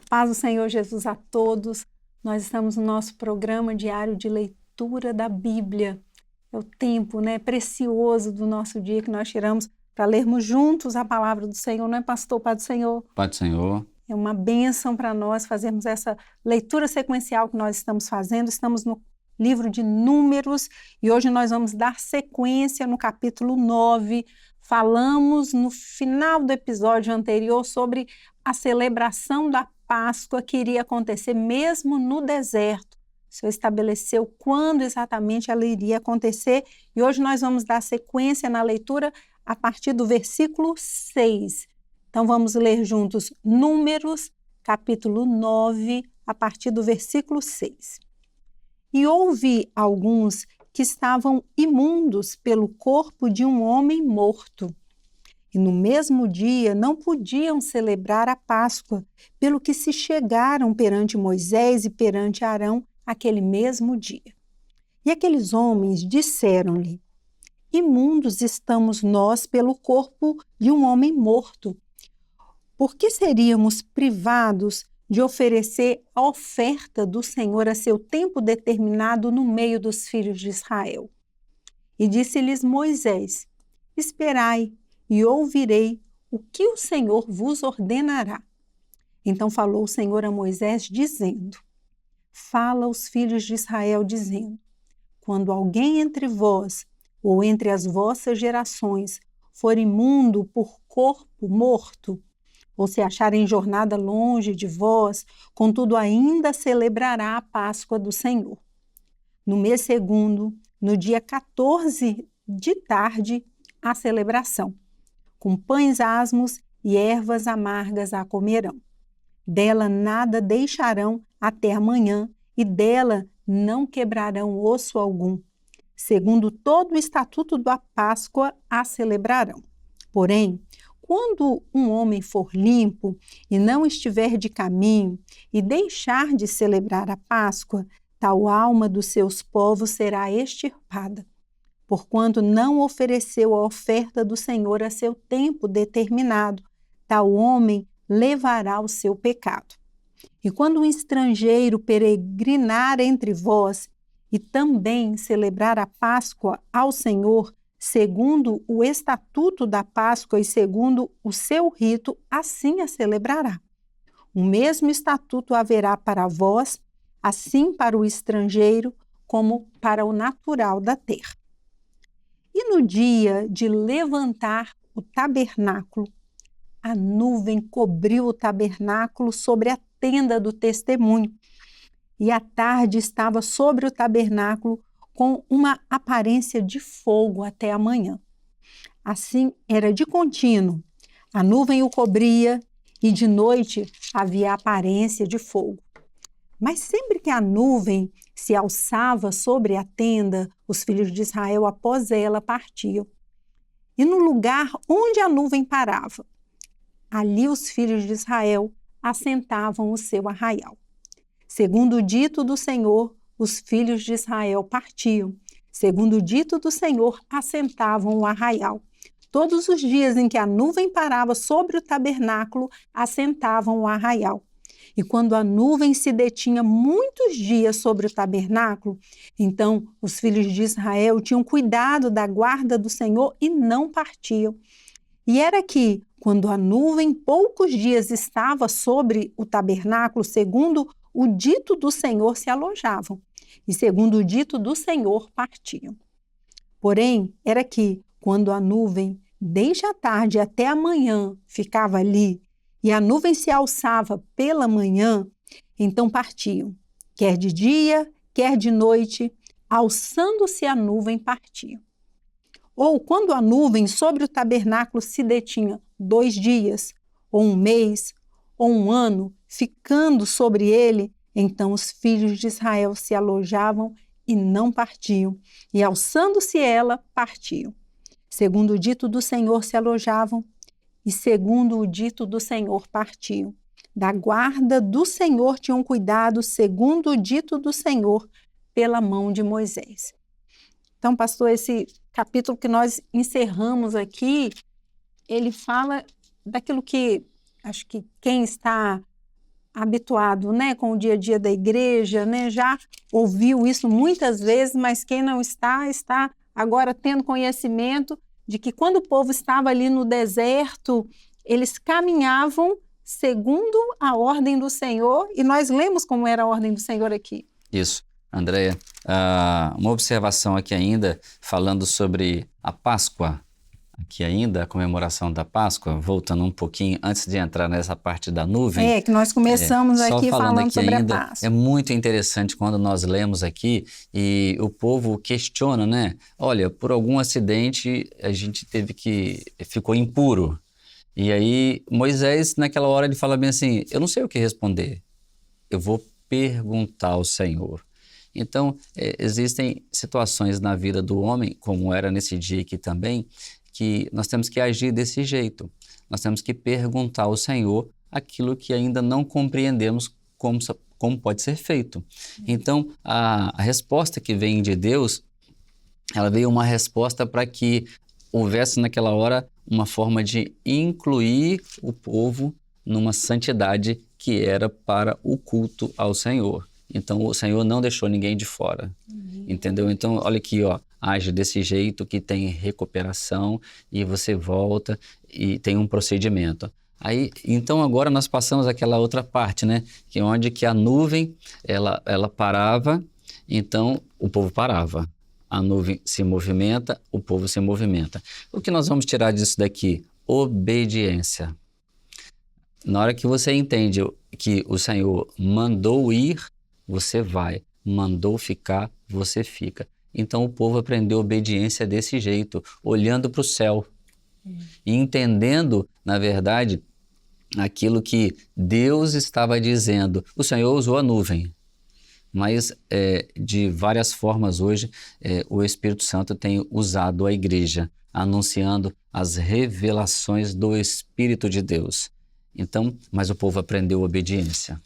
paz do Senhor Jesus a todos. Nós estamos no nosso programa diário de leitura da Bíblia. É o tempo, precioso do nosso dia que nós tiramos para lermos juntos a palavra do Senhor, não é, pastor? Pai do Senhor. Pai do Senhor. É uma bênção para nós fazermos essa leitura sequencial que nós estamos fazendo. Estamos no livro de Números e hoje nós vamos dar sequência no capítulo 9. Falamos no final do episódio anterior sobre a celebração da Páscoa que iria acontecer mesmo no deserto. O Senhor estabeleceu quando exatamente ela iria acontecer e hoje nós vamos dar sequência na leitura a partir do versículo 6. Então vamos ler juntos Números, capítulo 9, a partir do versículo 6. E houve alguns que estavam imundos pelo corpo de um homem morto. E no mesmo dia não podiam celebrar a Páscoa, pelo que se chegaram perante Moisés e perante Arão aquele mesmo dia. E aqueles homens disseram-lhe: imundos estamos nós pelo corpo de um homem morto. Por que seríamos privados de oferecer a oferta do Senhor a seu tempo determinado no meio dos filhos de Israel? E disse-lhes Moisés: esperai e ouvirei o que o Senhor vos ordenará. Então falou o Senhor a Moisés, dizendo: fala aos filhos de Israel, dizendo: quando alguém entre vós ou entre as vossas gerações for imundo por corpo morto, ou se achar em jornada longe de vós, contudo ainda celebrará a Páscoa do Senhor. No mês segundo, no dia 14 de tarde, a celebração. Com pães asmos e ervas amargas a comerão. Dela nada deixarão até amanhã, e dela não quebrarão osso algum. Segundo todo o estatuto da Páscoa, a celebrarão. Porém, quando um homem for limpo e não estiver de caminho e deixar de celebrar a Páscoa, tal alma dos seus povos será extirpada, porquanto não ofereceu a oferta do Senhor a seu tempo determinado, tal homem levará o seu pecado. E quando um estrangeiro peregrinar entre vós e também celebrar a Páscoa ao Senhor, segundo o estatuto da Páscoa e segundo o seu rito, assim a celebrará. O mesmo estatuto haverá para vós, assim para o estrangeiro, como para o natural da terra. E no dia de levantar o tabernáculo, a nuvem cobriu o tabernáculo sobre a tenda do testemunho, e a tarde estava sobre o tabernáculo com uma aparência de fogo até a manhã. Assim era de contínuo, a nuvem o cobria e de noite havia aparência de fogo. Mas sempre que a nuvem se alçava sobre a tenda, os filhos de Israel após ela partiam. E no lugar onde a nuvem parava, ali os filhos de Israel assentavam o seu arraial. Segundo o dito do Senhor, os filhos de Israel partiam. Segundo o dito do Senhor, assentavam o arraial. Todos os dias em que a nuvem parava sobre o tabernáculo, assentavam o arraial. E quando a nuvem se detinha muitos dias sobre o tabernáculo, então os filhos de Israel tinham cuidado da guarda do Senhor e não partiam. E era que, quando a nuvem poucos dias estava sobre o tabernáculo, segundo o dito do Senhor, se alojavam, e segundo o dito do Senhor, partiam. Porém, era que, quando a nuvem, desde a tarde até a manhã, ficava ali, e a nuvem se alçava pela manhã, então partiam, quer de dia, quer de noite, alçando-se a nuvem, partiam. Ou quando a nuvem sobre o tabernáculo se detinha 2 dias, ou 1 mês, ou 1 ano, ficando sobre ele, então os filhos de Israel se alojavam e não partiam, e alçando-se ela, partiam. Segundo o dito do Senhor se alojavam, e segundo o dito do Senhor partiam. Da guarda do Senhor tinham cuidado, segundo o dito do Senhor, pela mão de Moisés. Então, pastor, esse capítulo que nós encerramos aqui, ele fala daquilo que acho que quem está habituado, né, com o dia a dia da igreja, né, já ouviu isso muitas vezes, mas quem não está agora tendo conhecimento de que quando o povo estava ali no deserto, eles caminhavam segundo a ordem do Senhor, e nós lemos como era a ordem do Senhor aqui. Isso, Andréia. Uma observação aqui ainda, falando sobre a Páscoa, aqui ainda, a comemoração da Páscoa, voltando um pouquinho, antes de entrar nessa parte da nuvem. Que nós começamos aqui falando aqui sobre ainda, a Páscoa. É muito interessante quando nós lemos aqui e o povo questiona, né? Olha, por algum acidente a gente ficou impuro. E aí Moisés, naquela hora, ele fala bem assim, eu não sei o que responder, eu vou perguntar ao Senhor. Então, existem situações na vida do homem, como era nesse dia aqui também, que nós temos que agir desse jeito. Nós temos que perguntar ao Senhor aquilo que ainda não compreendemos como pode ser feito. Então, a resposta que vem de Deus, ela veio uma resposta para que houvesse naquela hora uma forma de incluir o povo numa santidade que era para o culto ao Senhor. Então, o Senhor não deixou ninguém de fora, entendeu? Então, olha aqui, ó, age desse jeito que tem recuperação e você volta e tem um procedimento. Aí, então, agora nós passamos aquela outra parte, né? Que onde que a nuvem, ela parava, então o povo parava. A nuvem se movimenta, o povo se movimenta. O que nós vamos tirar disso daqui? Obediência. Na hora que você entende que o Senhor mandou ir, você vai. Mandou ficar, você fica. Então o povo aprendeu obediência desse jeito, olhando para o céu. E entendendo, na verdade, aquilo que Deus estava dizendo. O Senhor usou a nuvem. Mas de várias formas hoje o Espírito Santo tem usado a igreja, anunciando as revelações do Espírito de Deus. Então, mas o povo aprendeu obediência.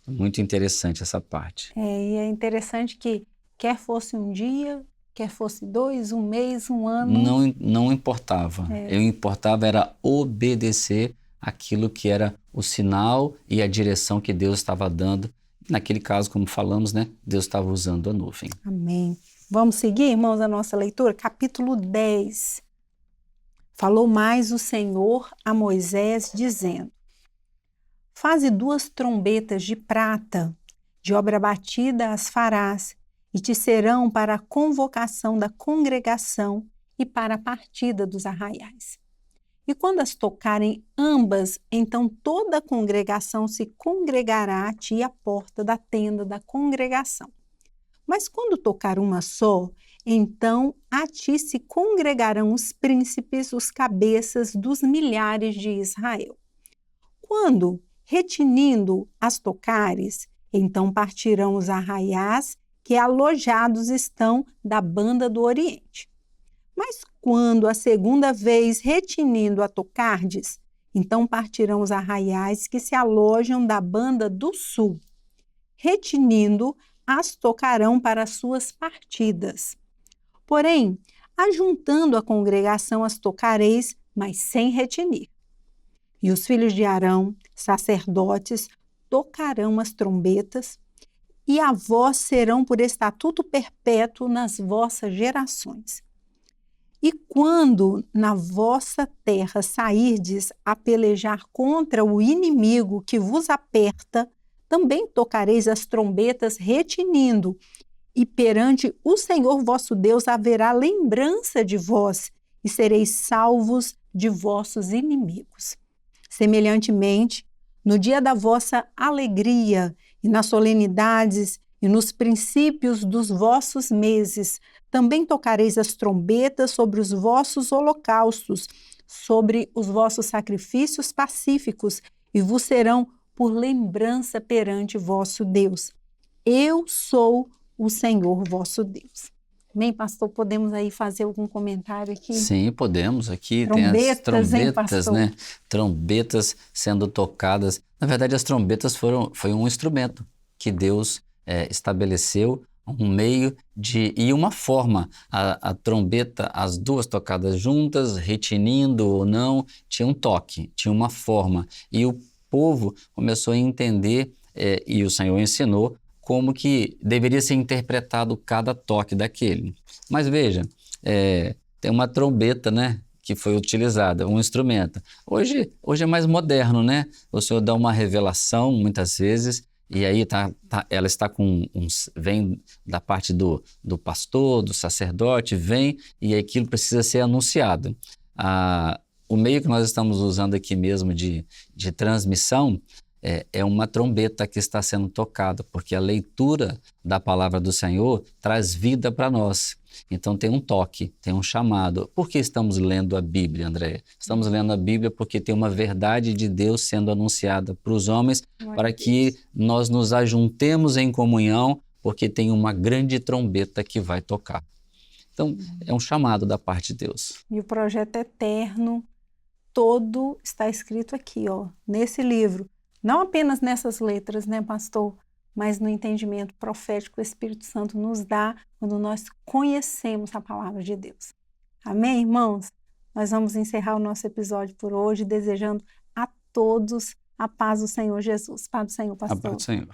Muito interessante essa parte. E é interessante que quer fosse um dia, quer fosse 2, um mês, um ano. Não importava. O que importava era obedecer aquilo que era o sinal e a direção que Deus estava dando. Naquele caso, como falamos, né, Deus estava usando a nuvem. Amém. Vamos seguir, irmãos, a nossa leitura? Capítulo 10. Falou mais o Senhor a Moisés, dizendo: Faze 2 trombetas de prata, de obra batida as farás, e te serão para a convocação da congregação e para a partida dos arraiais. E quando as tocarem ambas, então toda a congregação se congregará a ti à porta da tenda da congregação. Mas quando tocar uma só, então a ti se congregarão os príncipes, os cabeças dos milhares de Israel. Quando, retinindo as tocares, então partirão os arraiais que alojados estão da banda do Oriente. Mas quando a segunda vez retinindo a tocardes, então partirão os arraiais que se alojam da banda do sul. Retinindo, as tocarão para as suas partidas. Porém, ajuntando a congregação as tocareis, mas sem retinir. E os filhos de Arão, sacerdotes, tocarão as trombetas, e a vós serão por estatuto perpétuo nas vossas gerações. E quando na vossa terra sairdes a pelejar contra o inimigo que vos aperta, também tocareis as trombetas retinindo, e perante o Senhor vosso Deus haverá lembrança de vós, e sereis salvos de vossos inimigos. Semelhantemente, no dia da vossa alegria, e nas solenidades, e nos princípios dos vossos meses, também tocareis as trombetas sobre os vossos holocaustos, sobre os vossos sacrifícios pacíficos, e vos serão por lembrança perante vosso Deus. Eu sou o Senhor vosso Deus. Bem, pastor, podemos aí fazer algum comentário aqui? Sim, podemos. Aqui trombetas, tem as trombetas, pastor? né? Trombetas sendo tocadas. Na verdade, as trombetas foi um instrumento que Deus estabeleceu, um meio e uma forma. A trombeta, as 2 tocadas juntas, retinindo ou não, tinha um toque, tinha uma forma. E o povo começou a entender, e o Senhor ensinou, como que deveria ser interpretado cada toque daquele. Mas veja, tem uma trombeta, né, que foi utilizada, um instrumento. Hoje é mais moderno, né? O Senhor dá uma revelação, muitas vezes, e aí ela está vem da parte do pastor, do sacerdote, vem, e aquilo precisa ser anunciado. O meio que nós estamos usando aqui mesmo de transmissão é uma trombeta que está sendo tocada, porque a leitura da palavra do Senhor traz vida para nós. Então tem um toque, tem um chamado. Por que estamos lendo a Bíblia, Andréia? Estamos lendo a Bíblia porque tem uma verdade de Deus sendo anunciada para os homens, para que nós nos ajuntemos em comunhão, porque tem uma grande trombeta que vai tocar. Então, é um chamado da parte de Deus. E o projeto eterno todo está escrito aqui, ó, nesse livro. Não apenas nessas letras, né, pastor? Mas no entendimento profético que o Espírito Santo nos dá quando nós conhecemos a palavra de Deus. Amém, irmãos? Nós vamos encerrar o nosso episódio por hoje, desejando a todos a paz do Senhor Jesus. Paz do Senhor, pastor. A paz do Senhor.